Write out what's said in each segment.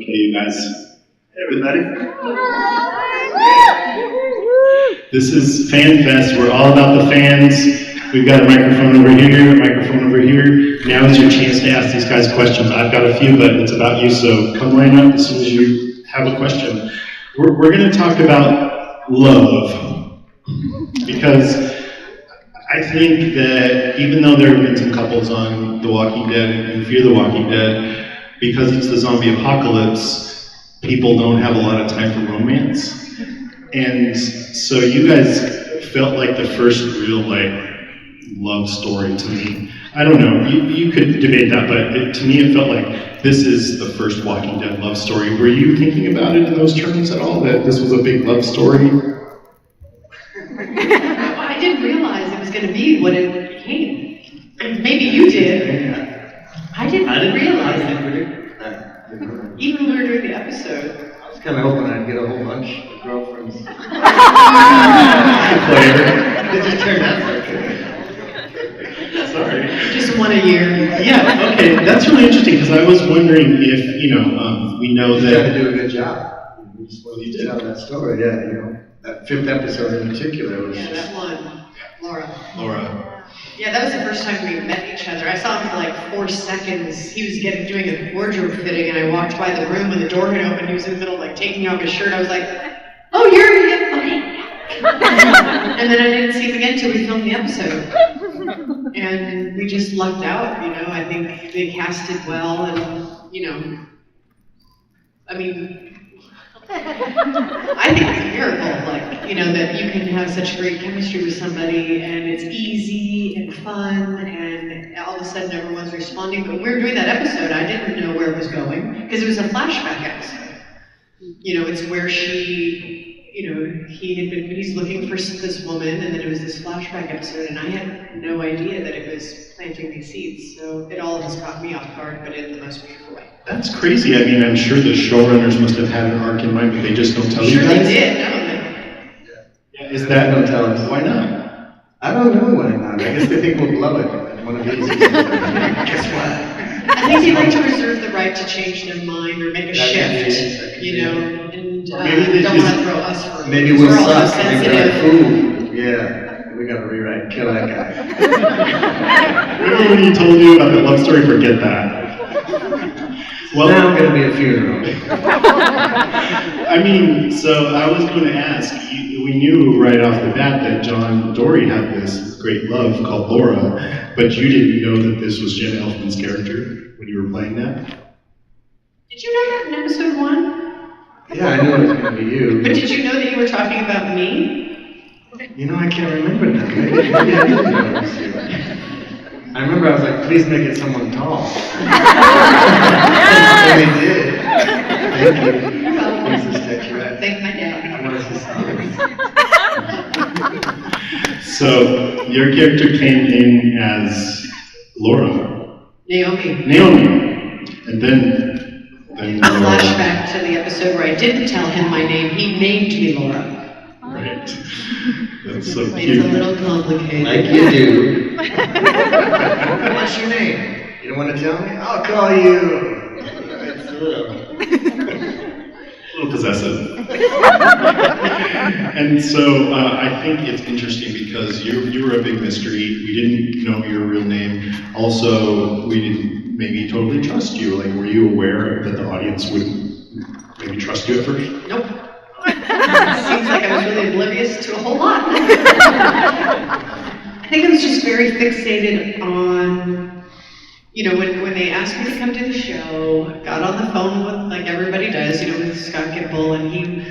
Hey, you guys. Hey, everybody. This is FanFest. We're all about the fans. We've got a microphone over here, a microphone over here. Now is your chance to ask these guys questions. I've got a few, but it's about you, so come line up as soon as you have a question. We're going to talk about love, because I think that even though there have been some couples on The Walking Dead and Fear the Walking Dead, because it's the zombie apocalypse, people don't have a lot of time for romance. And so you guys felt like the first real love story to me. I don't know, you could debate that, but to me it felt like this is the first Walking Dead love story. Were you thinking about it in those terms at all, that this was a big love story? I didn't realize it was going to be what it became. Maybe you did. I didn't realize it. Even when we were doing the episode. I was kind of hoping I'd get a whole bunch of girlfriends. It just turned out so good. Sorry. Just one a year. Yeah, okay, that's really interesting, because I was wondering if, we know You that... had to do a good job. You just wanted to tell that story, that 5th episode in particular was Yeah, just... that one. Laura. Yeah, that was the first time we met each other. I saw him for like 4 seconds. He was doing a wardrobe fitting, and I walked by the room when the door had opened. He was in the middle of taking off his shirt. I was like, oh, you're here? Okay. And then I didn't see him again until we filmed the episode. And we just lucked out, I think they casted well, and, I think it's a miracle, that you can have such great chemistry with somebody, and it's easy and fun, and all of a sudden everyone's responding. But when we were doing that episode, I didn't know where it was going, because it was a flashback episode. It's where he's looking for this woman, and then it was this flashback episode, and I had no idea that it was planting these seeds. So it all just caught me off guard, but in the most beautiful way. That's crazy. I mean, I'm sure the showrunners must have had an arc in mind, but they just don't tell you Sure guys. they did, don't they? Yeah, is that... Don't tell us. Why not? I don't know why not. I guess they think we'll love it at one of these. Guess what? I think they like to reserve the right to change their mind or make a shift, and don't want to throw us for Maybe we'll we're all so suck. Maybe sensitive. like, ooh, yeah, we gotta rewrite, kill that guy. Remember when you told me about the love story? Forget that. Well, now I'm gonna be a funeral. So I was going to ask, we knew right off the bat that John Dory had this great love called Laura, but you didn't know that this was Jenna Elfman's character when you were playing that? Did you know that in episode 1? Yeah, I knew it was gonna be you. But did you know that you were talking about me? I can't remember now. Maybe I did know it was you. I remember I was like, please make it someone tall. And they did. Thank you. Thank my dad. So, your character came in as Laura. Naomi. And then A flashback to the episode where I didn't tell him my name. He named me Laura. Right. That's so It's cute. a little complicated. Like you do. What's your name? You don't want to tell me? I'll call you. It's a little possessive. And so I think it's interesting because you were a big mystery. We didn't know your real name. Also, we didn't maybe totally trust you. Were you aware that the audience wouldn't maybe trust you at first? Nope. Seems like I was really oblivious to a whole lot. I think I was just very fixated on, when they asked me to come to the show, I got on the phone with, like everybody does, with Scott Gimple, and he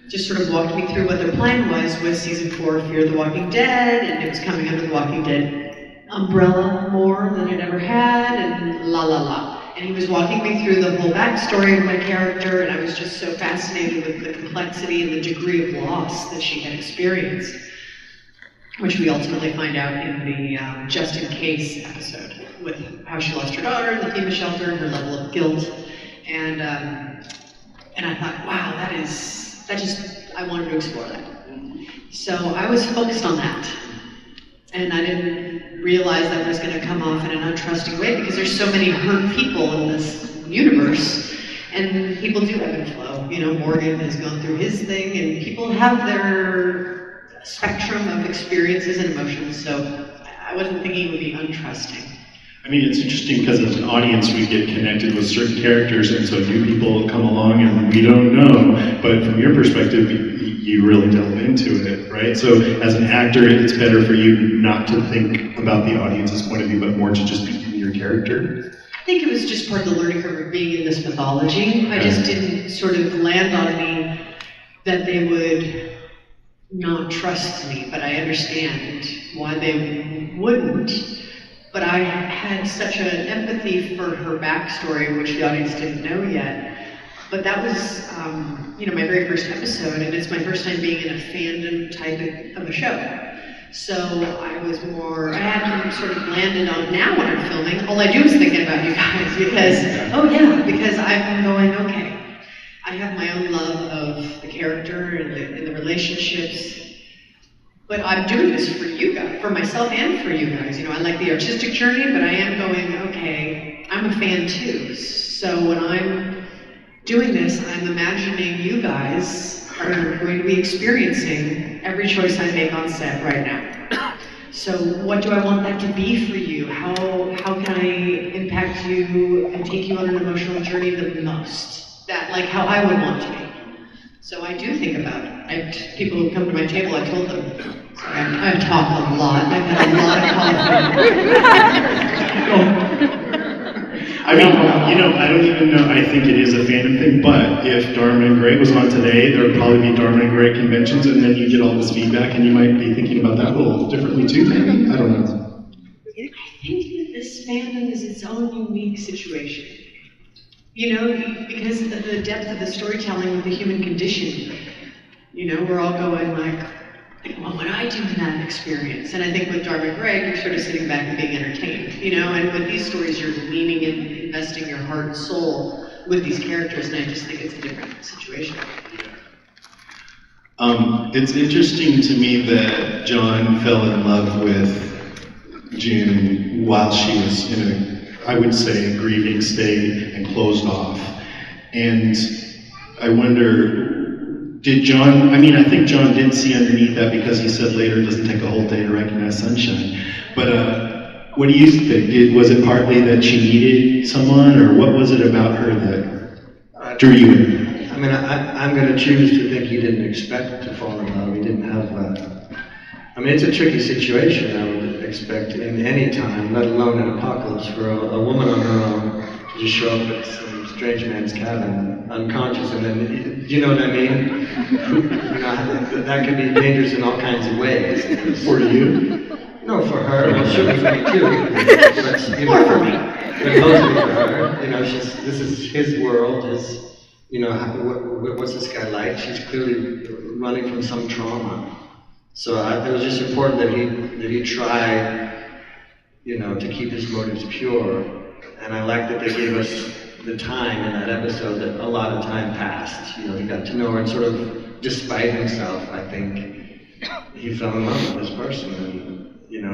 just sort of walked me through what their plan was with season 4 of Fear the Walking Dead, and it was coming under the Walking Dead umbrella more than it ever had, and la la la. And he was walking me through the whole backstory of my character, and I was just so fascinated with the complexity and the degree of loss that she had experienced, which we ultimately find out in the Just in Case episode, with how she lost her daughter in the FEMA shelter and her level of guilt. And I thought, wow, I wanted to explore that. So I was focused on that. And I didn't realize that was going to come off in an untrusting way, because there's so many hurt people in this universe. And people do ebb and flow. You know, Morgan has gone through his thing, and people have their spectrum of experiences and emotions, so I wasn't thinking it would be untrusting. I mean, it's interesting because as an audience we get connected with certain characters, and so new people come along and we don't know, but from your perspective, you really delve into it, right? So as an actor, it's better for you not to think about the audience's point of view, but more to just be in your character? I think it was just part of the learning curve of being in this mythology. I just didn't sort of land on me that they would not trust me, but I understand why they wouldn't. But I had such an empathy for her backstory, which the audience didn't know yet. But that was, you know, my very first episode, and it's my first time being in a fandom type of a show. So I was more, I hadn't sort of landed on now when I'm filming. All I do is thinking about you guys because, oh yeah, because I'm going, okay, I have my own love of the character and the relationships. But I'm doing this for you guys, for myself and for you guys. You know, I like the artistic journey, but I am going, okay, I'm a fan too. So when I'm doing this, I'm imagining you guys are going to be experiencing every choice I make on set right now. So what do I want that to be for you? How can I impact you and take you on an emotional journey the most? That, like how I would want to be. So I do think about it. People who come to my table, I told them, sorry, I talk a lot. I've had a lot of coffee. I mean, you know, I don't even know, I think it is a fandom thing, but if Dharma and Greg was on today, there would probably be Dharma and Greg conventions, and then you get all this feedback, and you might be thinking about that a little differently too, maybe? I don't know. I think that this fandom is its own unique situation. You know, because of the depth of the storytelling with the human condition. You know, we're all going like, what would I do in that experience? And I think with Dharma and Greg, you're sort of sitting back and being entertained, you know, and with these stories, you're leaning in, investing your heart and soul with these characters, and I just think it's a different situation. It's interesting to me that John fell in love with June while she was in a, I would say, grieving state and closed off. And I wonder, did John, I mean, I think John did see underneath that because he said later it doesn't take a whole day to recognize sunshine. But what do you think? Was it partly that she needed someone, or what was it about her that drew you in? I mean, I'm going to choose to think he didn't expect to fall in love. He didn't have, I mean, it's a tricky situation, I would expect, in any time, let alone an apocalypse, for a woman on her own to just show up at some strange man's cabin, unconscious, and then, do you know what I mean? You know, that could be dangerous in all kinds of ways. For you? No, for her. Well, certainly for me too. But, you know, Or for me. But mostly for her. You know, this is his world. You know, what's this guy like? She's clearly running from some trauma. So it was just important that he try, you know, to keep his motives pure. And I like that they gave us the time in that episode that a lot of time passed. You know, he got to know her, and sort of, despite himself, I think, he fell in love with this person. And, you know,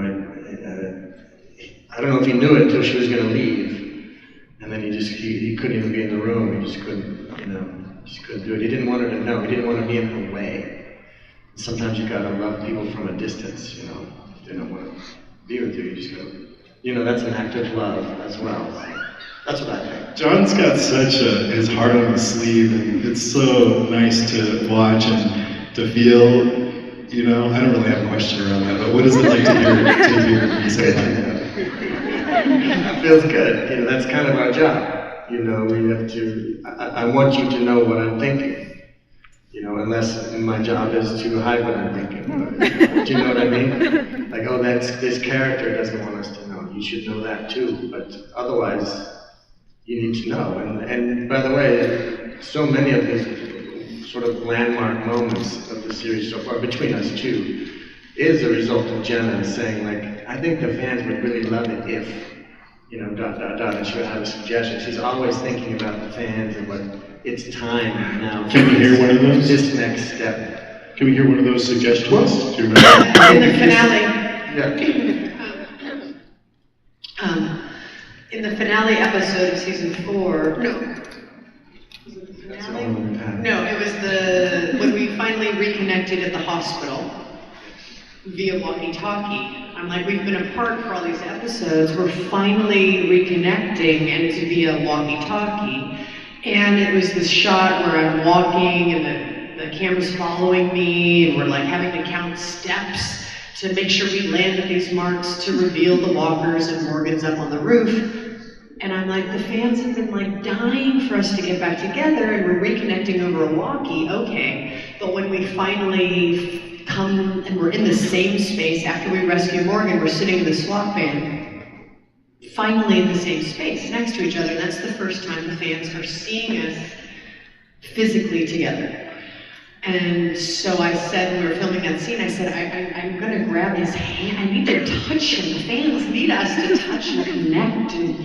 I don't know if he knew it until she was going to leave. And then he couldn't even be in the room. He just couldn't, you know, just couldn't do it. He didn't want her to know. He didn't want to be in her way. Sometimes you gotta love people from a distance, you know. If they don't want to be with you, you just go, you know, that's an act of love as well. That's what I think. John's got his heart on his sleeve, and it's so nice to watch and to feel, you know. I don't really have a question around that, but what is it like to hear you say that? It feels good. You know, that's kind of our job. You know, we have to, I want you to know what I'm thinking. You know, unless my job is to hide what I'm thinking. Do you know what I mean? Like, oh, this character doesn't want us to know. You should know that too. But otherwise, you need to know. And by the way, so many of these sort of landmark moments of the series so far, between us two, is a result of Jenna saying, like, I think the fans would really love it if, you know, and she would have a suggestion. She's always thinking about the fans and what it's time now. Can we hear one of those? This next step. Can we hear one of those suggestions? Do you remember? In the finale. Yeah. In the finale episode of season 4, no, That's the one with that. No, it was when we finally reconnected at the hospital via walkie-talkie. I'm like, we've been apart for all these episodes, we're finally reconnecting, and it's via walkie-talkie. And it was this shot where I'm walking and the camera's following me, and we're like having to count steps to make sure we land at these marks to reveal the walkers, and Morgan's up on the roof. And I'm like, the fans have been like dying for us to get back together, and we're reconnecting over a walkie, okay. But when we finally come and we're in the same space after we rescue Morgan, we're sitting in the SWAT van, finally in the same space next to each other. And that's the first time the fans are seeing us physically together. And so I said, when we were filming that scene, I said, I'm gonna grab his hand. I need to touch him. The fans need us to touch and connect. And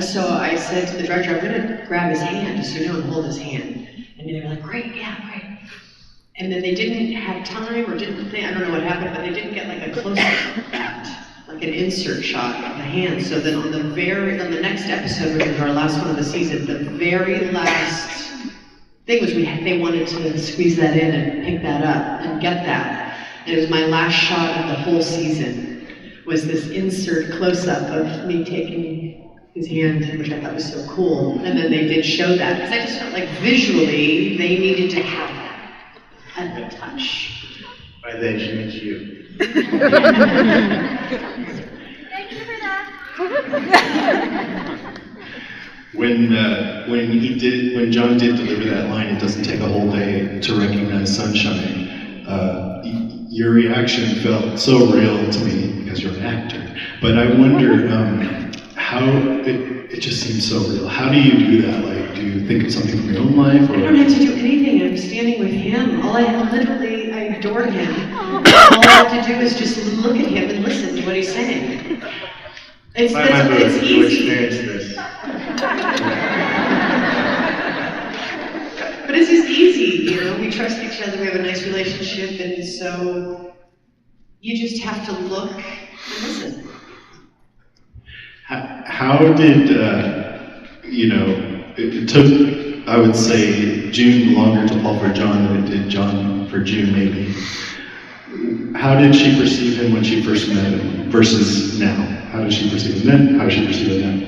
so I said to the director, I'm gonna grab his hand, just so you know, and hold his hand. And they were like, great, yeah, great. And then they didn't have time, or didn't think, I don't know what happened, but they didn't get like a close-up of that, like an insert shot of the hand. So then on the next episode, which was our last one of the season, the very last thing was they wanted to squeeze that in and pick that up and get that. And it was my last shot of the whole season, was this insert close-up of me taking his hand, which I thought was so cool. And then they did show that, because I just felt like visually they needed to have that and the touch. By then she means you. Thank you for that. When John did deliver that line, it doesn't take a whole day to recognize sunshine. Your reaction felt so real to me because you're an actor. But I wonder how it just seems so real. How do you do that? Like, do you think of something from your own life? Or? I don't have to do anything. I'm standing with him. I adore him. All I have to do is just look at him and listen to what he's saying. It's easy. This. But it's just easy, you know, we trust each other, we have a nice relationship, and so you just have to look and listen. How did, it took, I would say, June longer to fall for John than it did John for June, maybe. How did she perceive him when she first met him versus now? How did she perceive him then? How does she perceive him now?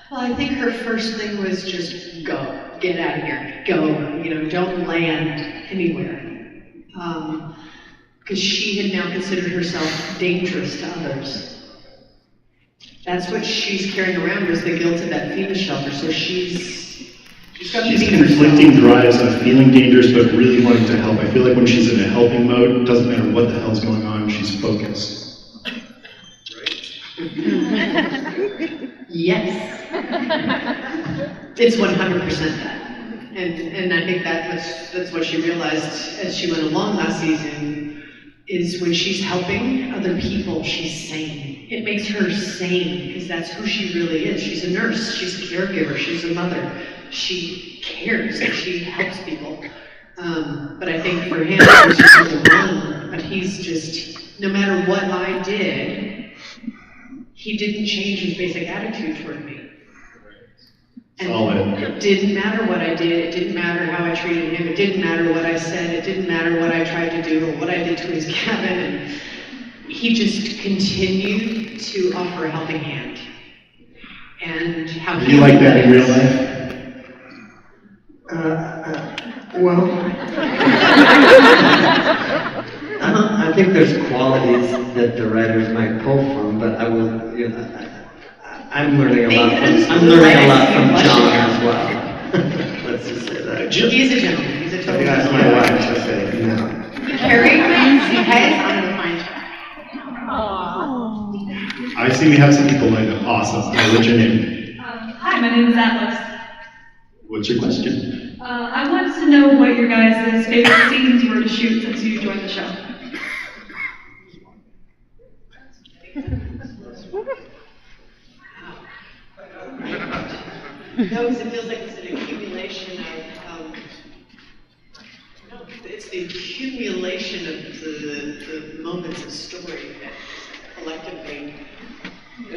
Well, I think her first thing was just go, get out of here, go, don't land anywhere. Because she had now considered herself dangerous to others. That's what she's carrying around, was the guilt of that FEMA shelter, so she's conflicting drives of feeling dangerous but really wanting to help. I feel like when she's in a helping mode, it doesn't matter what the hell's going on, she's focused. Yes. It's 100% that. And I think that's what she realized as she went along last season, is when she's helping other people, she's sane. It makes her sane, because that's who she really is. She's a nurse, she's a caregiver, she's a mother. She cares and she helps people. But I think for him, it was just overwhelming. But he's just, no matter what I did, he didn't change his basic attitude toward me. And it didn't matter what I did, it didn't matter how I treated him, it didn't matter what I said, it didn't matter what I tried to do or what I did to his cabin. And he just continued to offer a helping hand. And how do you like that in real life? Well, I think there's qualities that the writers might pull from, but I will, I'm learning a lot from John as well. Let's just say that. He's a gentleman. He's a total I asked my wife to say no. Carrie, okay, I'm gonna find you. I see we have some people lined up. Awesome. What's your name? Hi, my name is Atlas. What's your question? I wanted to know what your guys' favorite scenes were to shoot since you joined the show. No, because it feels like it's an accumulation of, it's the accumulation of the moments of story that collectively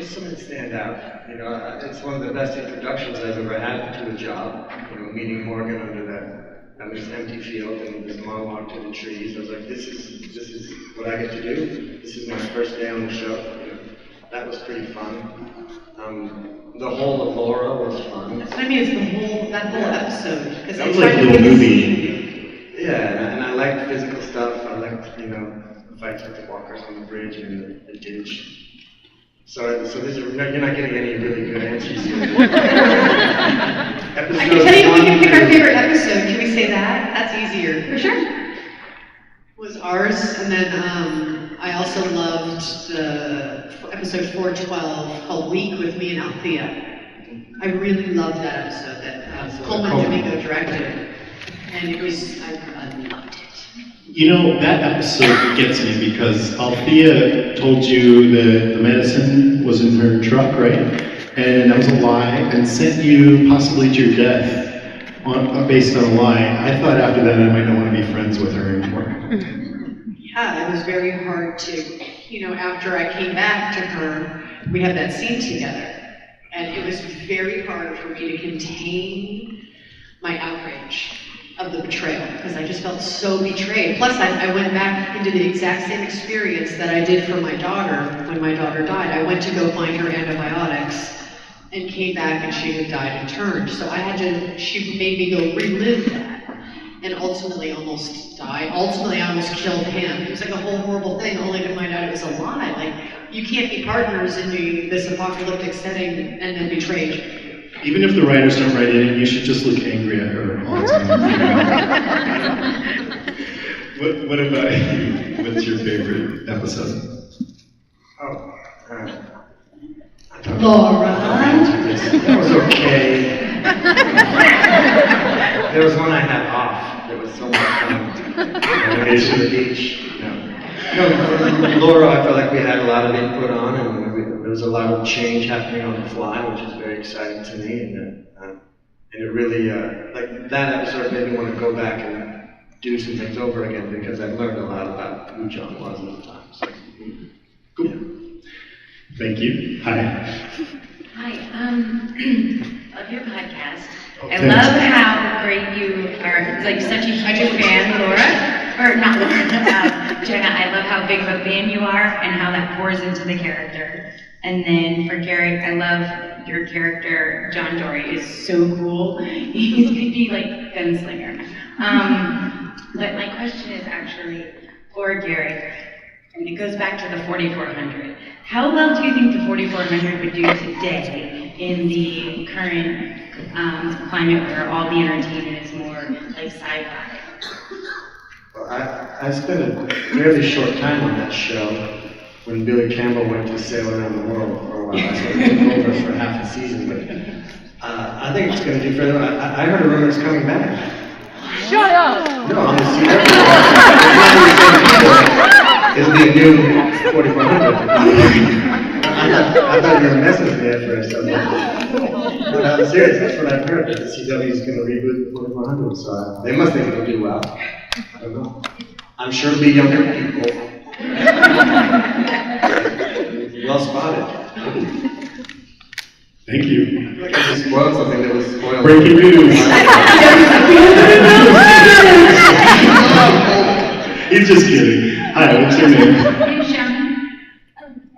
just something stand out. You know, it's one of the best introductions I've ever had to a job. You know, meeting Morgan under this empty field and this monologue to the trees. I was like, this is what I get to do. This is my first day on the show. You know, that was pretty fun. The whole of Laura was fun. That's what I mean, it's that whole episode. That was like a little movie. Yeah, and I liked physical stuff. I liked, you know, the fights with the walkers on the bridge and the ditch. So you're not getting any really good answers here. I can tell you, we can pick our favorite episode. Can we say that? That's easier. For sure. Was ours, and then I also loved the episode 412 called Week with me and Althea. I really loved that episode that Coleman Domingo directed, and it was, I loved it. You know, that episode gets me because Althea told you that the medicine was in her truck, right? And that was a lie, and sent you possibly to your death based on a lie. I thought after that I might not want to be friends with her anymore. Yeah, it was very hard to, you know, after I came back to her, we had that scene together. And it was very hard for me to contain my outrage of the betrayal, because I just felt so betrayed. Plus, I went back into the exact same experience that I did for my daughter when my daughter died. I went to go find her antibiotics and came back and she had died and turned. So she made me go relive that and ultimately almost die. Ultimately, I almost killed him. It was like a whole horrible thing, only to find out it was a lie. Like, you can't be partners in this apocalyptic setting and then betray each other. Even if the writers don't write in it, you should just look angry at her all the time. What about you? What's your favorite episode? Laura. That was okay. There was one I had off. That was so much fun. To the beach. No, Laura, I felt like we had a lot of input on, and there was a lot of change happening on the fly, which is very exciting to me. And it really, like that episode made me want to go back and do some things over again because I've learned a lot about who John was at the time. So, cool. Yeah. Thank you. Hi. Hi, love your podcast. I Thanks. love how great you are, like such a huge fan, Laura, or not Laura, Jenna. I love how big of a fan you are and how that pours into the character. And then for Garret, I love your character, John Dory, is so cool. He's gonna be like gunslinger. But my question is actually for Garret, and it goes back to the 4400. How well do you think the 4400 would do today in the current climate where all the entertainment is more like sci-fi? Well, I spent a fairly short time on that show when Billy Campbell went to sail around the world for a while. I sort of took over for half a season, but I think it's going to do fairly well. I heard a rumor it's coming back. Shut up! No, I'm going to see It'll be a new 4400. I thought you were messing with me at first. But I'm serious, that's what I've heard, that the CW is going to reboot the 4400, so they must think it'll do well. I don't know. I'm sure it'll be younger people. Well spotted. Thank you. Like I just spoiled something that was spoiled. Breaking news. He's just kidding. Hi, what's your name? I'm Shannon.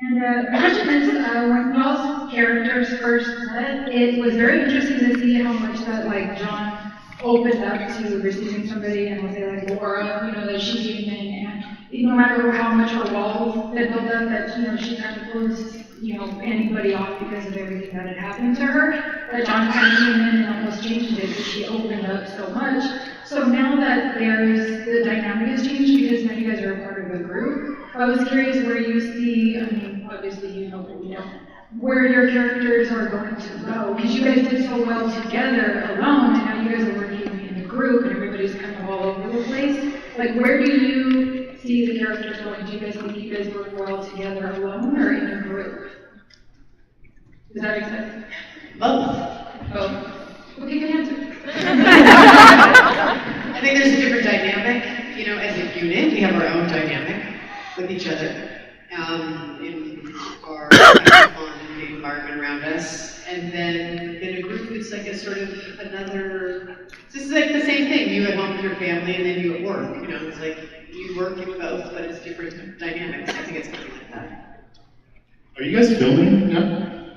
And the question is, when y'all's characters first met, it was very interesting to see how much that, like, John opened up to receiving somebody, and we'll say, like, Laura, you know, that she came in, and no matter how much her walls had built up, that, you know, she kind of closed, you know, anybody off because of everything that had happened to her, that John kind of came in and almost changed it because she opened up so much. So now that the dynamic has changed because now you guys are a part of a group, I was curious where you see, I mean, obviously you know, but you know, where your characters are going to go, because you guys did so well together alone, and now you guys are working in a group and everybody's kind of all over the place. Like, where do you see the characters going? Do you guys think you guys work well together alone or in a group? Does that make sense? Both. Okay, good answer. I think there's a different dynamic, you know, as a unit. We have our own dynamic with each other. In our fun like a sort of another, this is like the same thing, you at home with your family and then you at work, you know, it's like you work in both, but it's different dynamics. I think it's kind of like that. Are you guys filming now?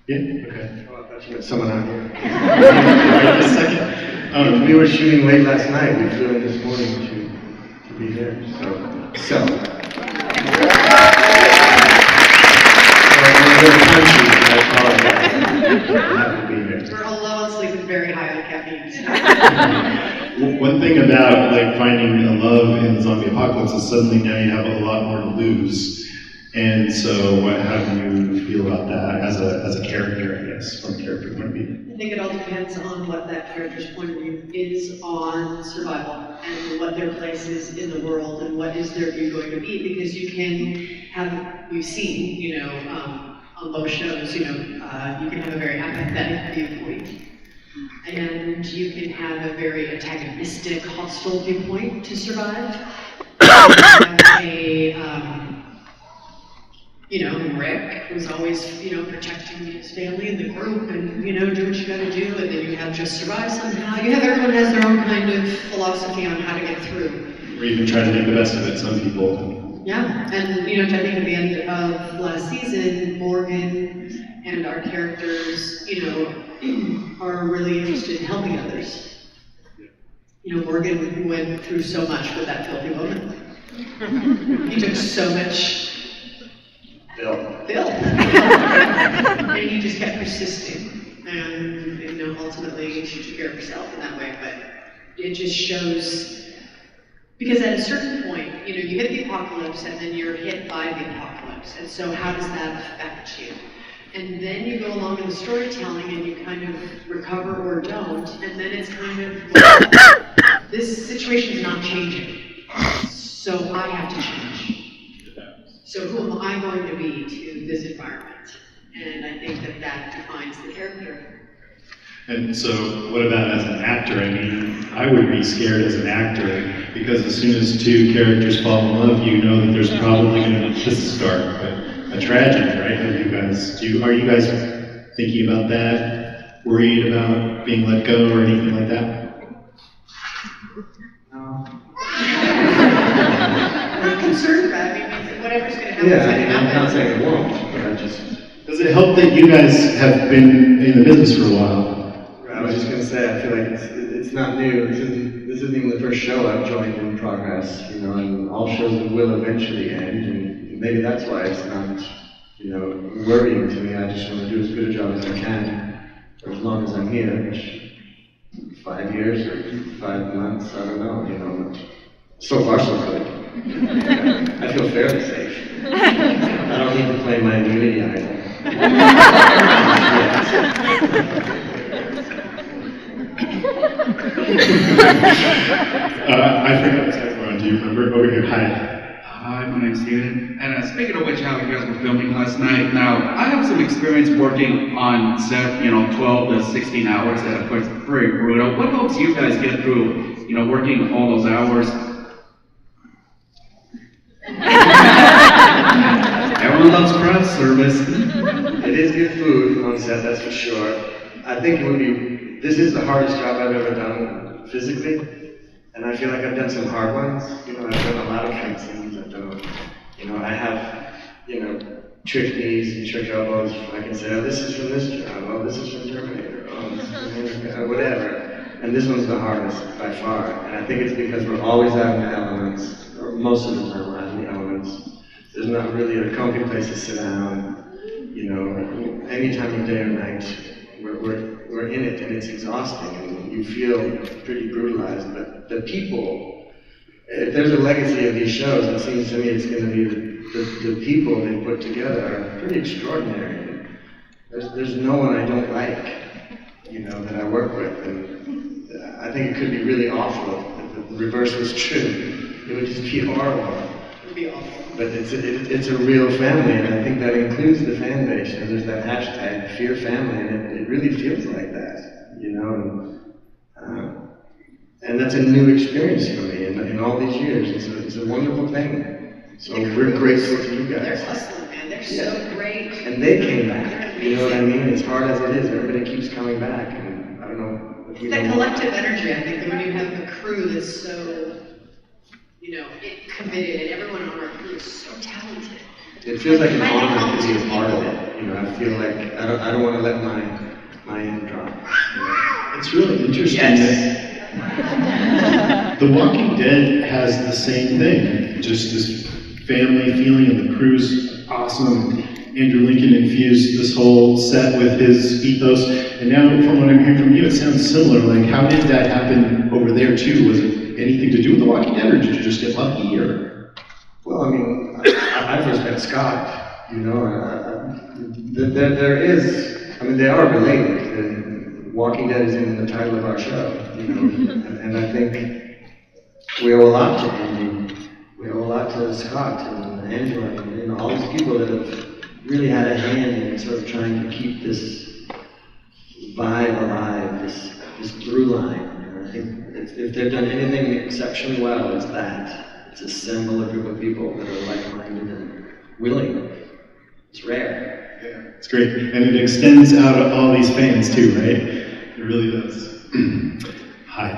Yeah? Okay. Oh, I thought you meant someone out here. Right this second. We were shooting late last night. We flew in this morning to be here. So. We're all low on sleep and very high on caffeine. One thing about like finding a love in the zombie apocalypse is suddenly now you have a lot more to lose. And so how do you feel about that as a character, I guess, from a character point of view? I think it all depends on what that character's point of view is on survival and what their place is in the world and what is their view going to be, because you can have, we've seen, you know, on most shows, you know, you can have a very apathetic viewpoint and you can have a very antagonistic, hostile viewpoint to survive. You have you know, Rick, who's always, you know, protecting his family and the group and, you know, do what you gotta do, and then you have just survive somehow. You have everyone has their own kind of philosophy on how to get through. Or even try to make the best of it, some people. Yeah, and, you know, I think at the end of last season, Morgan and our characters, you know, are really interested in helping others. You know, Morgan went through so much with that filthy woman. He took so much Phil. And he just kept persisting. And, you know, ultimately she took care of herself in that way. But it just shows, because at a certain point, you know, you hit the apocalypse and then you're hit by the apocalypse. And so how does that affect you? And then you go along in the storytelling and you kind of recover or don't. And then it's kind of, well, this situation is not changing. So I have to change. So who am I going to be to this environment? And I think that defines the character. And so what about as an actor? I mean, I would be scared as an actor because as soon as two characters fall in love, you know that there's probably going to be, this is dark, but a tragedy, right? Are you guys thinking about that? Worried about being let go or anything like that? No. I'm concerned about it. I mean, whatever's going to happen is Yeah, going to happen. I'm not saying it won't, but I just... Does it help that you guys have been in the business for a while? I was just going to say, I feel like it's not new. This isn't even the first show I've joined in progress, you know, and all shows will eventually end, and maybe that's why it's not, you know, worrying to me. I just want to do as good a job as I can for as long as I'm here, which 5 years or 5 months, I don't know, you know. So far, so good. I feel fairly safe. I don't need to play my immunity idol. I forgot the second one. Do you remember? Over here. Hi. Hi, my name's Steven. And speaking of which, how you guys were filming last night. Now, I have some experience working on set, you know, 12 to 16 hours. Of course, very brutal. What helps you guys get through, you know, working all those hours? Everyone loves craft service. It is good food on set, that's for sure. I think it would be, this is the hardest job I've ever done physically, and I feel like I've done some hard ones. You know, I've done a lot of fight scenes, I've done, you know, I have, you know, trick knees and trick elbows. I can say, oh, this is from this job, oh, this is from Terminator, oh, this is from whatever. And this one's the hardest by far, and I think it's because we're always out in the elements, or most of the time we're out in the elements. There's not really a comfy place to sit down, you know, any time of day or night. We're in it, and it's exhausting, and you feel pretty brutalized. But the people, if there's a legacy of these shows, it seems to me it's going to be the people they put together are pretty extraordinary. There's no one I don't like, you know, that I work with, and I think it could be really awful if the reverse was true. It would just be horrible. It would be awful. But it's a real family, and I think that includes the fan base. And there's that hashtag, Fear Family, and it really feels like that, you know. And that's a new experience for me in all these years. It's a wonderful thing. So we're grateful to you guys. They're hustling, man. They're so great. And they came back. You know what I mean? As hard as it is, everybody keeps coming back. And It's that collective energy, I think, that when you have a crew that's so, committed, and everyone on our crew is so talented. It feels like an honor to be a part of it. I feel like I don't want to let my end drop. It's really interesting that The Walking Dead has the same thing, just this family feeling, and the crew's awesome. Andrew Lincoln infused this whole set with his ethos, and now from what I'm hearing from you, it sounds similar. Like, how did that happen over there too? Was it anything to do with The Walking Dead, or did you just get lucky, or? Well, I mean, I first met Scott, there is, they are related. Walking Dead is in the title of our show, and I think we owe a lot to Andy, we owe a lot to Scott and Angela, and all these people that have really had a hand in sort of trying to keep this vibe alive, this through line. And I think if they've done anything exceptionally well, it's that. It's assemble a group of people that are like-minded and willing. It's rare. Yeah, it's great. And it extends out to all these fans too, right? It really does. Hi.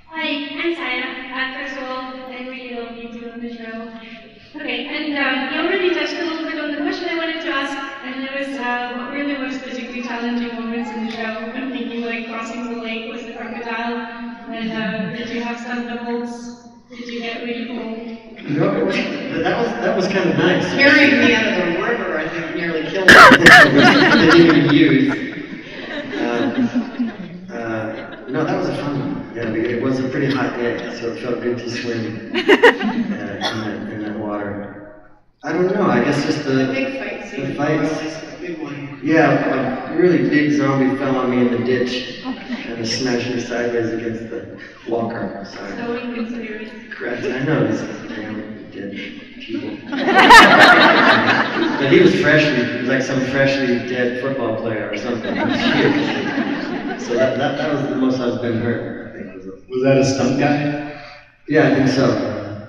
Hi, I'm Saya. First of all, I really love you two on the show. Okay, and you already touched a little bit on the question I wanted to ask, and it was what were the most physically challenging moments in the show? I'm thinking like crossing the lake with the crocodile, and did you have stunt doubles? Did you get really cold? No, that was kind of nice. Carrying me out of the river, I think, nearly killed me. They didn't even use. No, that was a fun one. Yeah, it was a pretty hot day, so it felt good to swim in that water. I don't know, I guess just the big fight scene. The fights. The big one. Yeah, a really big zombie fell on me in the ditch, kind of smashed me sideways against the walker. Sorry. So inconsiderate. Correct, I know, these damn dead people. But he was like some freshly dead football player or something. So that was the most I've been hurt, I think. Was that a stunt guy? Yeah, I think so.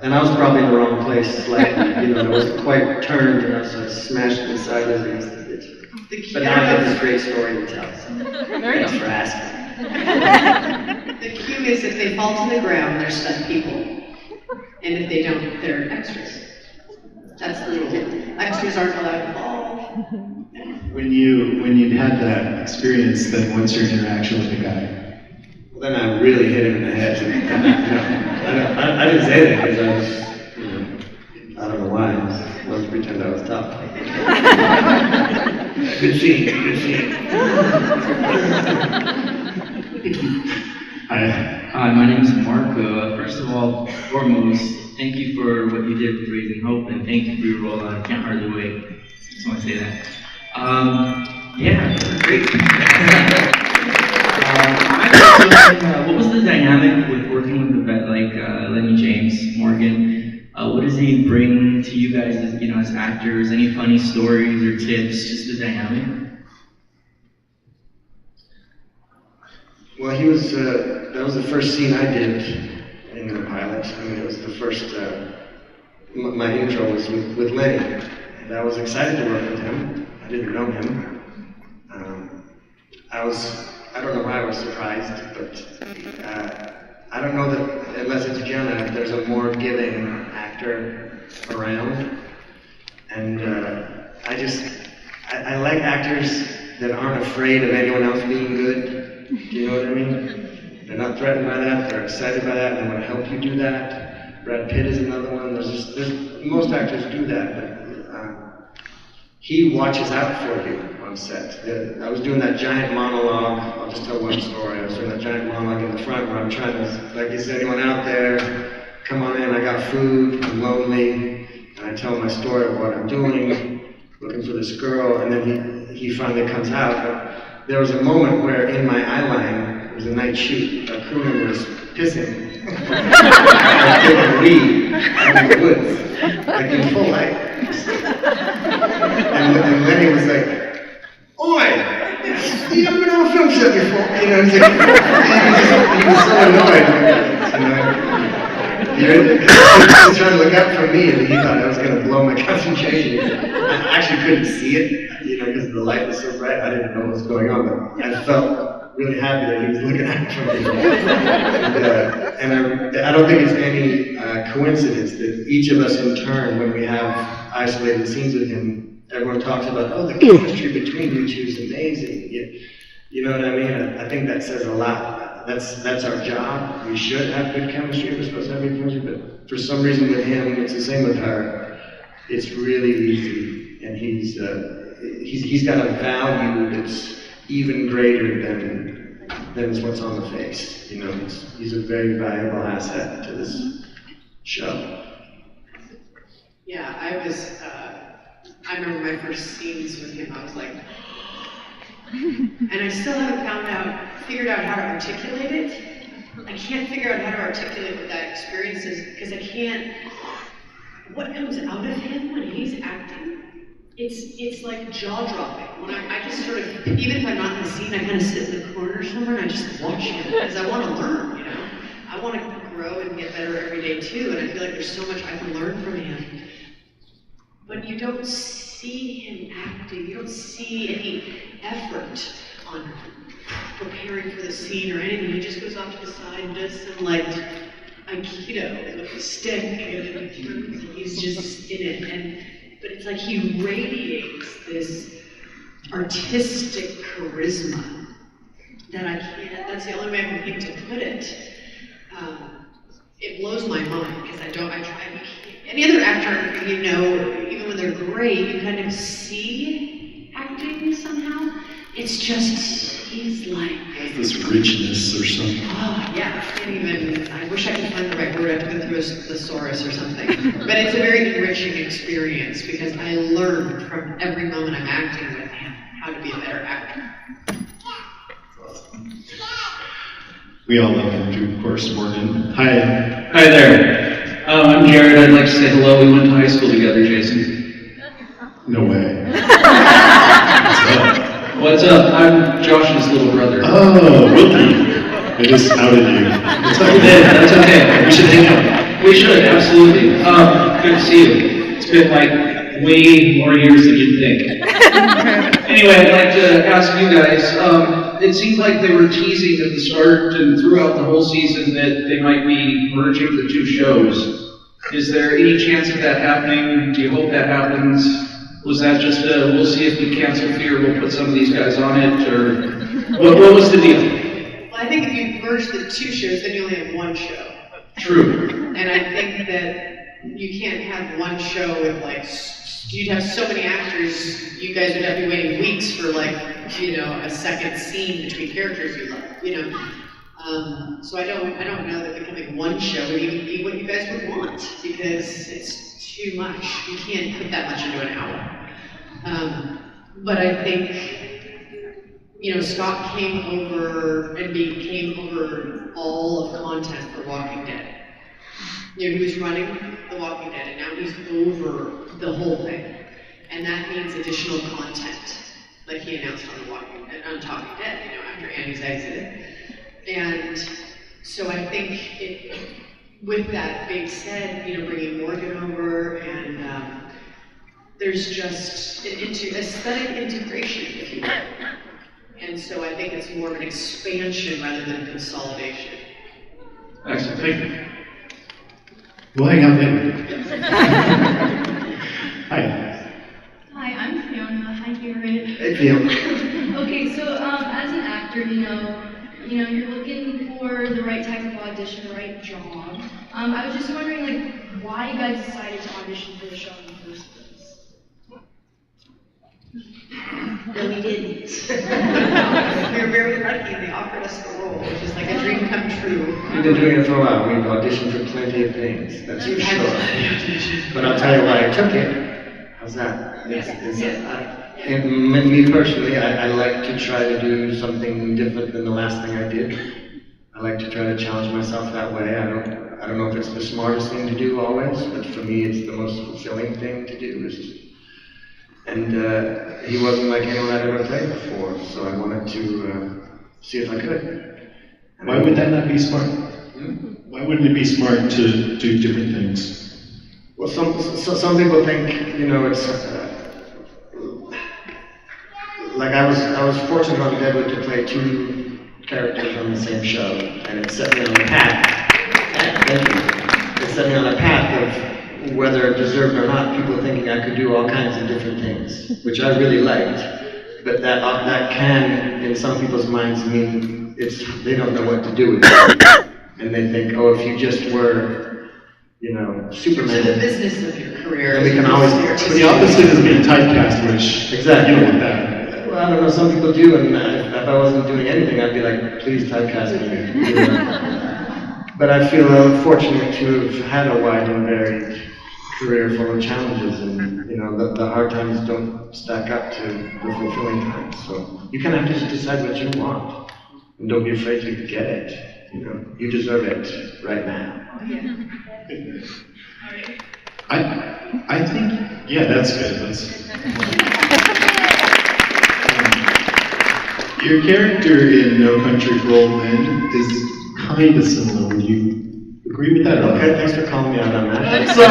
And I was probably in the wrong place slightly, it wasn't quite turned enough, so I smashed it sideways against the ditch. But now I have this great story to tell, so thanks for asking. The cue is if they fall to the ground, they're stunt people. And if they don't, they're extras. That's the rule. Extras aren't allowed to fall. When you'd had that experience, then what's your interaction with the guy? Well, then I really hit him in the head. I didn't say that because I was, I don't know why. I wanted to pretend I was tough. Good scene. Hi, my name is Mark. First of all, foremost, thank you for what you did with Raising Hope, and thank you for your role. I can't hardly wait. Just want to say that. Great. What was the dynamic with working with the vet like Lenny James Morgan? What does he bring to you guys as as actors? Any funny stories or tips? Just the dynamic. Well, that was the first scene I did in the pilot. It was the first, my intro was with Lenny, and I was excited to work with him. I didn't know him. I don't know why I was surprised, but I don't know that unless it's Jenna, there's a more giving actor around. And I like actors that aren't afraid of anyone else being good. Do you know what I mean? They're not threatened by that, they're excited by that, and they want to help you do that. Brad Pitt is another one. Most actors do that, but he watches out for you on set. I was doing that giant monologue. I'll just tell one story. I was doing that giant monologue in the front where I'm trying to, like, is anyone out there? Come on in, I got food, I'm lonely. And I tell my story of what I'm doing, looking for this girl, and then he finally comes out. But there was a moment where in my eye line, it was a night shoot, a crew member was pissing. Taking a wee out in the woods, like in full light. And Lenny was like, "Oi, you haven't been on a film set before." He was so annoyed. He was trying to look out for me, and he thought I was going to blow my concentration. I actually couldn't see it, because the light was so bright. I didn't know what was going on, but I felt really happy that he was looking at it from me. And I don't think it's any coincidence that each of us in turn, when we have isolated scenes with him, everyone talks about, oh, the chemistry between you two is amazing. You know what I mean? I think that says a lot. That's our job. We should have good chemistry. We're supposed to have good chemistry, but for some reason with him, it's the same with her. It's really easy, and he's got a value that's even greater than what's on the face. You know, he's a very valuable asset to this show. Yeah, I remember my first scenes with him, I was like, and I still haven't figured out how to articulate it. I can't figure out how to articulate what that experience is, because what comes out of him when he's acting, it's like jaw-dropping. When I just sort of, even if I'm not in the scene, I kind of sit in the corner somewhere and I just watch him, because I want to learn, you know? I want to grow and get better every day too, and I feel like there's so much I can learn from him. But you don't see him acting, you don't see any effort on preparing for the scene or anything. He just goes off to the side and does some like Aikido with a stick, and he's just in it. But it's like he radiates this artistic charisma that I can't, that's the only way I can think to put it. It blows my mind, because any other actor, you know, even when they're great, you kind of see acting somehow. It's just, he's like... This richness or something. Oh, yeah, I wish I could find the right word. I have to go through a thesaurus or something. But it's a very enriching experience, because I learn from every moment I'm acting with him how to be a better actor. We all love him, of course, Morgan. Hi. Hi there. I'm Jared. I'd like to say hello. We went to high school together, Jason. No way. What's up? I'm Josh's little brother. Oh, rookie. I just outed you. That's okay. We should hang out. We should, absolutely. Good to see you. It's been like way more years than you'd think. Anyway, I'd like to ask you guys, it seemed like they were teasing at the start and throughout the whole season that they might be merging the two shows. Is there any chance of that happening? Do you hope that happens? Was that just we'll see if we cancel fear, we'll put some of these guys on it, or what was the deal? Well, I think if you merge the two shows, then you only have one show. True. And I think that you can't have one show with you'd have so many actors, you guys would have to be waiting weeks for a second scene between characters you love, you know. So I don't know that becoming one show would even be what you guys would want, because it's too much. You can't put that much into an hour. But I think, Scott came over and became over all of content for Walking Dead. He was running The Walking Dead, and now he's over the whole thing. And that means additional content, like he announced on Talking Dead, after Andy's exited. And so I think with that being said, bringing Morgan over, and there's just an aesthetic integration, if you will. And so I think it's more of an expansion rather than consolidation. Excellent, thank you. We'll hang out later. Hi. Hi, I'm Fiona. Hi, Garret. Hey, Fiona. Okay, so as an actor, you're looking for the right type of audition, the right job. I was just wondering, why you guys decided to audition for the show in the first place. No, we didn't. We were very lucky. They offered us the role, which is like a dream come true. We've been doing it for a while. We've auditioned for plenty of things, that's for sure. But I'll tell you why I took it. How's that? And me personally, I like to try to do something different than the last thing I did. I like to try to challenge myself that way. I don't know if it's the smartest thing to do always, but for me it's the most fulfilling thing to do. And he wasn't like anyone I'd ever played before, so I wanted to see if I could. And why would that not be smart? Why wouldn't it be smart to do different things? Well, some people think, it's like I was fortunate on Deadwood to play two characters on the same show, and it set me on a path. Thank you. It set me on a path of whether deserved or not, people thinking I could do all kinds of different things, which I really liked. But that can, in some people's minds, mean they don't know what to do with it. And they think, oh, if you just were, Superman. The business of your career. Then we can always. But the opposite is being typecast, which exactly. You don't want that. Well, I don't know. Some people do, and if I wasn't doing anything, I'd be like, please typecast me. But I feel fortunate to have had a wide and varied career full of challenges, and the hard times don't stack up to the fulfilling times. So you kind of have to just decide what you want, and don't be afraid to get it. You deserve it right now. I think, yeah, that's good. Your character in No Country for Old Men is kind of similar. Would you agree with that? Okay, thanks for calling me out on that. So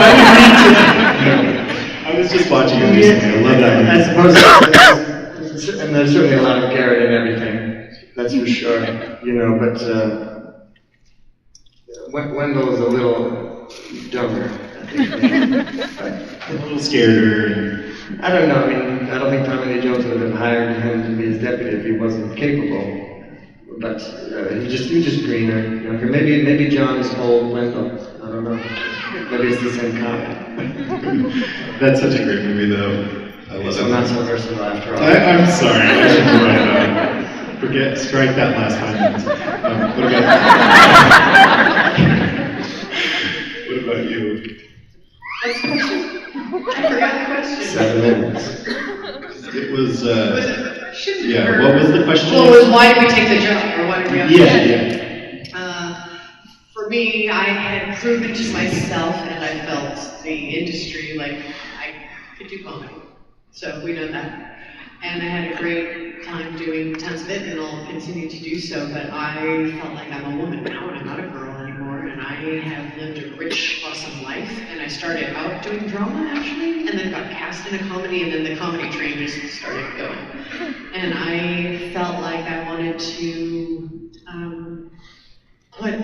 I was just watching it recently. I love that movie. I suppose, and there's certainly a lot of Garret in everything, that's for sure. But Wendell is a little dumber. A little scarier. I don't know. I don't think Tommy Lee Jones would have hired him to be his deputy if he wasn't capable. But he was just greener, younger. Maybe John is old Wendell. I don't know. Maybe it's the same comic. That's such a great movie, though. I love it. So not so versatile after all. I'm sorry. I should strike that last 5 minutes. What about you? What's the question? I forgot the question. 7 minutes. It was, Shouldn't yeah, hurt. what was the question? Well, it was why did we take the job, or why did we have Yeah. For me, I had proven to myself, and I felt the industry, like, I could do comedy. So we know that. And I had a great time doing tons of it, and I'll continue to do so, but I felt like I'm a woman now, and I'm not a girl anymore, and I have lived a rich, awesome life, and I started out doing drama, actually, and then got cast in a comedy, and then the comedy train just started going. And I felt like I wanted to put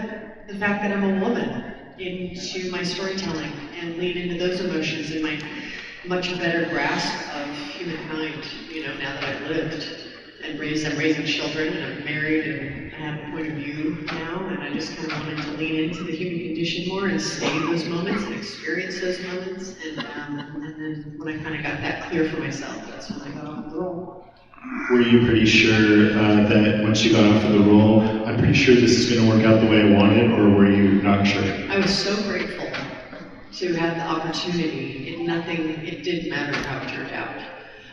the fact that I'm a woman into my storytelling and lean into those emotions and my much better grasp of humankind, now that I've lived and I'm raising children and I'm married and I have a point of view now, and I just kind of wanted to lean into the human condition more and stay in those moments and experience those moments, and then when I kind of got that clear for myself, that's when I got off the role. Were you pretty sure that once you got off of the role, I'm pretty sure this is going to work out the way I wanted, or were you not sure? I was so grateful to have the opportunity. It didn't matter how it turned out.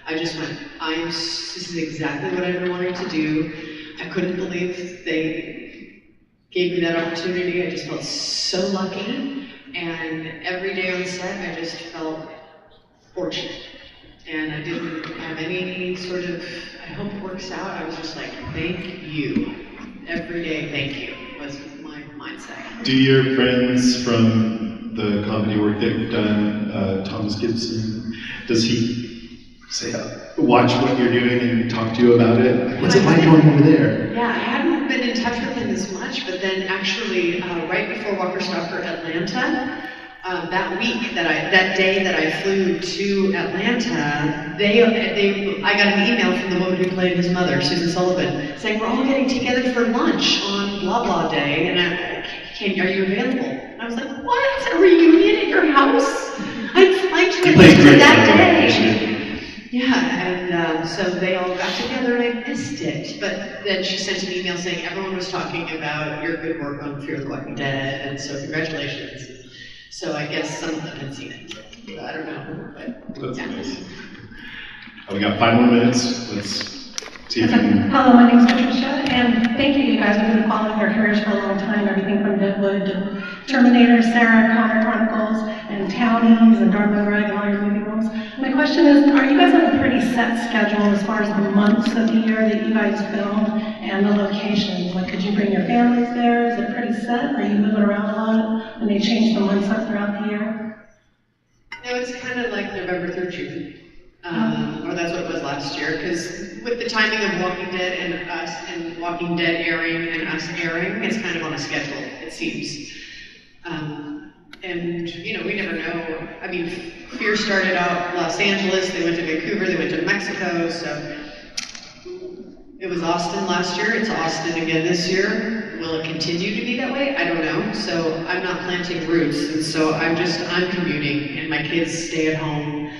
I just went, this is exactly what I've been wanting to do. I couldn't believe they gave me that opportunity. I just felt so lucky. And every day on set, I just felt fortunate. And I didn't have any sort of, I hope it works out. I was just like, thank you. Every day, thank you, was my mindset. Do your friends from the comedy work that you've done, Thomas Gibson, does he say, watch what you're doing and talk to you about it? What's it like going over there? Yeah, I hadn't been in touch with him as much, but then actually, right before Walker Stalker Atlanta, that day that I flew to Atlanta, I got an email from the woman who played his mother, Susan Sullivan, saying, we're all getting together for lunch on blah blah day, and are you available? And I was like, what? A reunion at your house? I'm flying to Atlanta that day. Yeah, and so they all got together and I missed it. But then she sent an email saying everyone was talking about your good work on Fear the Walking Dead, and so congratulations. So I guess some of them had seen it. I don't know, but that's nice. We got 5 more minutes. Let's see if we can. Hello, my name is Patricia, and thank you guys. We've been following your careers for a long time, everything from Deadwood to Terminator, Sarah, Connor Chronicles, and Townies, and Dark Greg, and all your movie roles. My question is, are you guys on a pretty set schedule as far as the months of the year that you guys film and the locations? Like, could you bring your families there? Is it pretty set? Are you moving around a lot and they change the months up throughout the year? No, it's kind of like November through June. Or that's what it was last year, because with the timing of Walking Dead and us, and Walking Dead airing and us airing, it's kind of on a schedule, it seems. And, you know, we never know. I mean, Fear started out Los Angeles, they went to Vancouver, they went to Mexico, so it was Austin last year, it's Austin again this year. Will it continue to be that way? I don't know. So I'm not planting roots, and so I'm commuting, and my kids stay at home,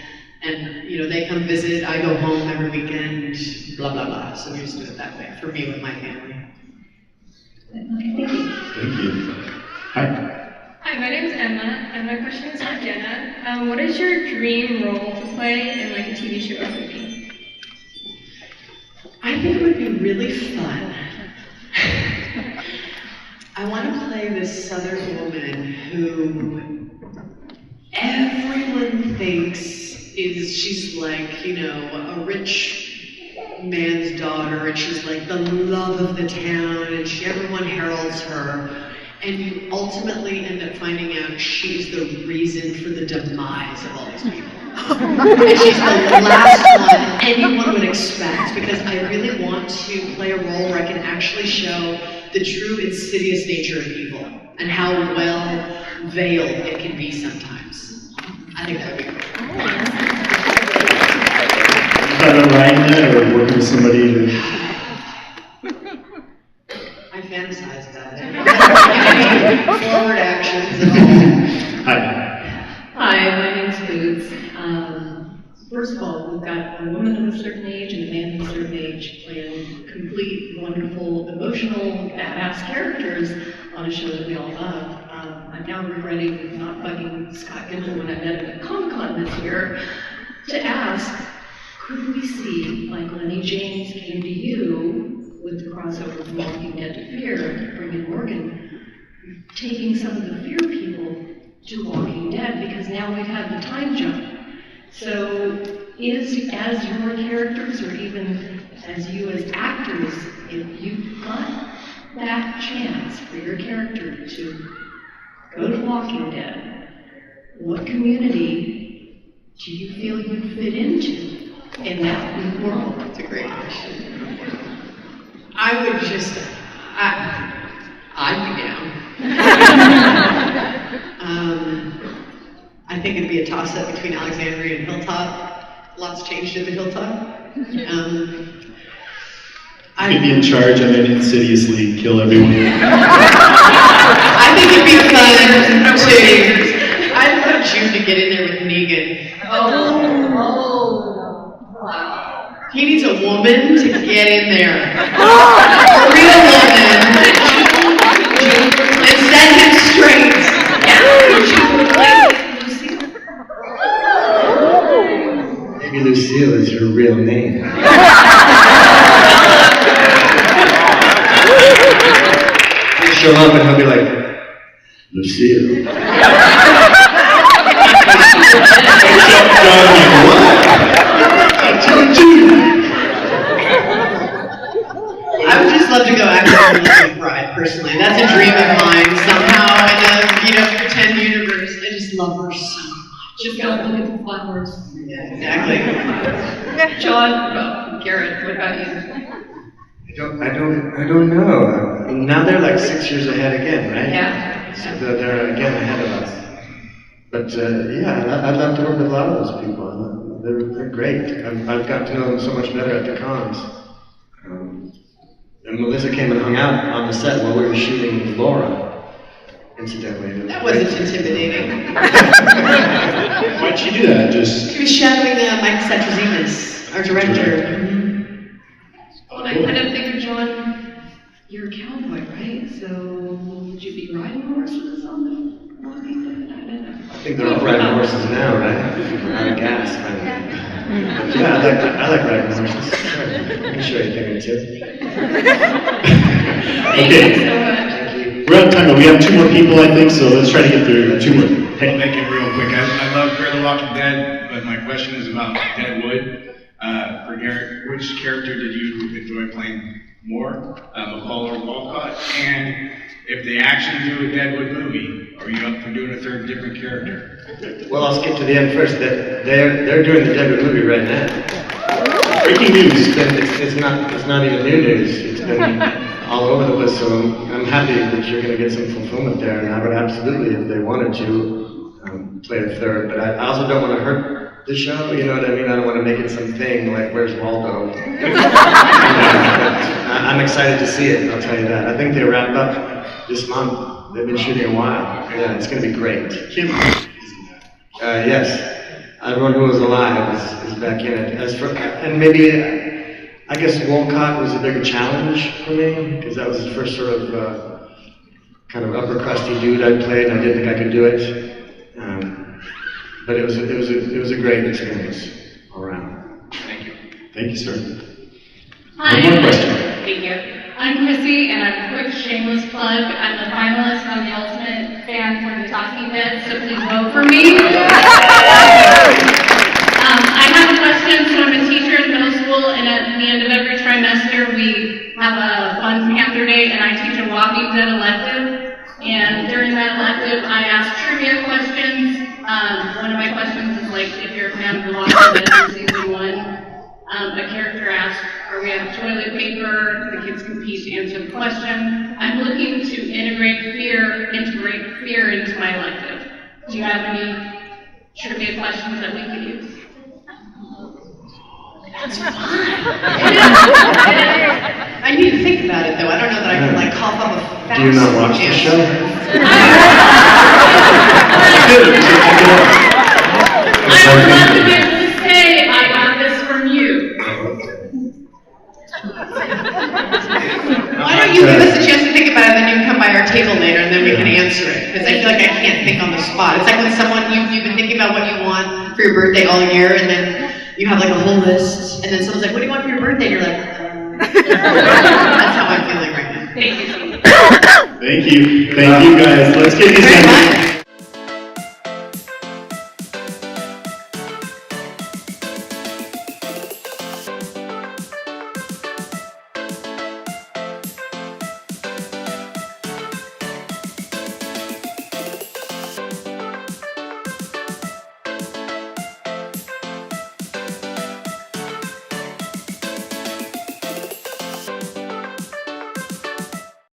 and, you know, they come visit, I go home every weekend, blah, blah, blah. So we just do it that way, for me with my family. Okay, thank you. Thank you. Hi. Hi, my name is Emma, and my question is for Jenna. What is your dream role to play in like a TV show or movie? I think it would be really fun. I want to play this Southern woman who everyone thinks she's like, you know, a rich man's daughter, and she's like the love of the town, and everyone heralds her. And you ultimately end up finding out she's the reason for the demise of all these people. And she's the last one anyone would expect, because I really want to play a role where I can actually show the true insidious nature of evil and how well veiled it can be sometimes. I think that would be cool. You thought about writing that or working with somebody to... I fantasize about it. Forward actions and all. Hi. Hi, my name's Boots. First of all, we've got a woman of a certain age and a man of a certain age playing complete, wonderful, emotional, badass characters on a show that we all love. I'm now regretting not bugging Scott Gimple when I met him at Comic-Con this year to ask, could we see, like Lenny James came to you with the crossover from Walking Dead to Fear, bringing Morgan, taking some of the Fear people to Walking Dead, because now we've had the time jump. So, as your characters, or even as you as actors, if you've got that chance for your character to go to Walking Dead, what community do you feel you'd fit into in that new world? That's a great question. I would just, I'd be down. I think it'd be a toss-up between Alexandria and Hilltop. Lots changed at the Hilltop. You'd be in charge and then insidiously kill everyone. I think it'd be fun to, I'd love June to get in there with Negan. Wow. He needs a woman to get in there. A real woman. And set him straight. Maybe Lucille is her real name. He'll show up and he'll be like, Lucille. I would just love to go after her Elizabeth Bride, personally. That's a dream of mine. Somehow in a, pretend universe, I just love her so much. Just gotta look at the flowers. Yeah, exactly. John, Garret, what about you? I don't know. Now they're like 6 years ahead again, right? Yeah. So they're again ahead of us. But yeah, I'd love to work with a lot of those people. They're great. I've got to know them so much better at the cons. And Melissa came and hung out on the set while we were shooting Laura. Incidentally, That wasn't intimidating. Why'd she do that? Just... She was shadowing Mike Satrazimis, our director. Well, I kind of think of John, you're a cowboy, right? So would you be riding horses on the Walking Dead? I don't know. I think they're all riding horses now, right? We're out of gas, finally. But yeah, I like riding horses. Sure. I can show you a thing or two. Thank you so much. We're out of time, but we have two more people, I think, so let's try to get through two more. Hey. I'll make it real quick. I love Fear the Walking Dead, but my question is about Deadwood. For Garret, which character did you enjoy playing more, McCall or Walcott? And if they actually do a Deadwood movie, are you up for doing a third different character? Well, I'll skip to the end first. They're doing the Deadwood movie right now. Breaking news. It's not even new news. It's been all over the place. So I'm happy that you're going to get some fulfillment there. And I would absolutely, if they wanted to, play a third. But I also don't want to hurt the show. You know what I mean? I don't want to make it something like Where's Waldo. I'm excited to see it. I'll tell you that. I think they wrap up this month. They've been shooting a while. Yeah, it's going to be great. Yes. Everyone who was alive is back in it. And maybe, I guess Walcott was a bigger challenge for me, because that was the first sort of kind of upper crusty dude I played, and I didn't think I could do it. But it was a great experience all around. Thank you. Thank you, sir. Hi. One more question. Thank you. I'm Chrissy, and I'm a quick shameless plug. I'm the finalist on the Ultimate Fan for the Talking Heads, so please vote for me. I have a question. So I'm a teacher in middle school, and at the end of every trimester, we have a fun Panther Day, and I teach a Walking Dead elective. And during that elective, I ask trivia questions. One of my questions is like, if you're a fan of The Walking Dead from season 1, a character asks, are we out of toilet paper? The kids compete to answer the question. I'm looking to integrate fear into my elective. Do you have any trivia questions that we could use? That's fine. I need to think about it though. I don't know that I can like cough up a fast. Do you not watch the show? I would love to be able to say I got this from you. Why don't you give us a chance to think about it, and then you can come by our table later, and then we can answer it. Because I feel like I can't think on the spot. It's like when someone, you've been thinking about what you want for your birthday all year, and then you have like a whole list, and then someone's like, what do you want for your birthday? And you're like, that's how I'm feeling right now. Thank you. Thank you. Thank you, guys. Let's give these guys